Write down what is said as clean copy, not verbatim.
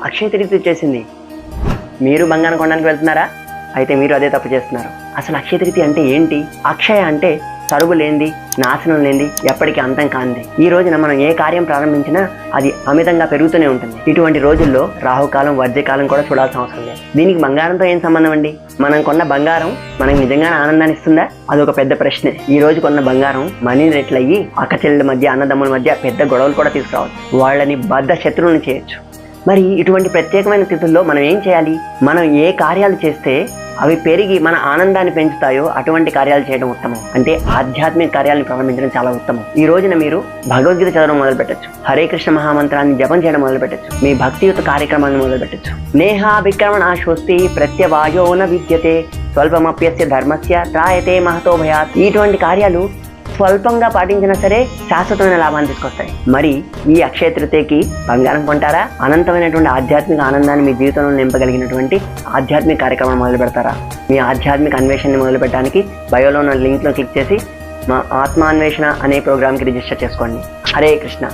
అక్షయ తృతీయ వచ్చేసింది. మీరు బంగారం కొనడానికి వెళ్తున్నారా? అయితే మీరు అదే తప్పు చేస్తున్నారు. అసలు అక్షయ తృతీయ అంటే ఏంటి? అక్షయ అంటే తరుగు లేనిది, నాశనం లేనిది, ఎప్పటికీ అంతం కానిది. ఈ రోజున మనం ఏ కార్యం ప్రారంభించినా అది అమితంగా పెరుగుతూనే ఉంటుంది. ఇటువంటి రోజుల్లో రాహుకాలం, వర్జ్యకాలం కూడా చూడాల్సిన అవసరం లేదు. దీనికి బంగారంతో ఏం సంబంధం అండి? మనం కొన్న బంగారం మనకి నిజంగానే ఆనందాన్ని ఇస్తుందా? అదొక పెద్ద ప్రశ్నే. ఈ రోజు కొన్న బంగారం మనీ రేట్లు అయ్యి అక్క చెల్లెల మధ్య, అన్నదమ్ముల మధ్య పెద్ద గొడవలు కూడా తీసుకురావచ్చు. వాళ్ళని బద్ధ శత్రువులను చేయొచ్చు. మరి ఇటువంటి ప్రత్యేకమైన స్థితుల్లో మనం ఏం చేయాలి? మనం ఏ కార్యాలు చేస్తే అవి పెరిగి మన ఆనందాన్ని పెంచుతాయో అటువంటి కార్యాలు చేయడం ఉత్తమం. అంటే ఆధ్యాత్మిక కార్యాలను ప్రారంభించడం చాలా ఉత్తమం. ఈ రోజున మీరు భగవద్గీత చదవడం మొదలు పెట్టచ్చు, హరే కృష్ణ మహామంత్రాన్ని జపం చేయడం మొదలు పెట్టచ్చు, మీ భక్తియుత కార్యక్రమాన్ని మొదలు పెట్టచ్చు. నేహాభిక్రమణాశోస్తి ప్రత్యవాయో న విద్యతే స్వల్పమప్యస్య ధర్మస్య త్రాయతే మహతో భయాత్. ఇటువంటి కార్యాలు స్వల్పంగా పాటించినా సరే శాశ్వతమైన లాభాన్ని తీసుకొస్తాయి. మరి ఈ అక్షయ తృతీయకి బంగారం కొంటారా? అనంతమైనటువంటి ఆధ్యాత్మిక ఆనందాన్ని మీ జీవితంలో నింపగలిగినటువంటి ఆధ్యాత్మిక కార్యక్రమం మొదలు పెడతారా? మీ ఆధ్యాత్మిక అన్వేషణని మొదలు పెట్టడానికి బయోలో ఉన్న లింక్లో క్లిక్ చేసి మా ఆత్మాన్వేషణ అనే ప్రోగ్రామ్కి రిజిస్టర్ చేసుకోండి. హరే కృష్ణ.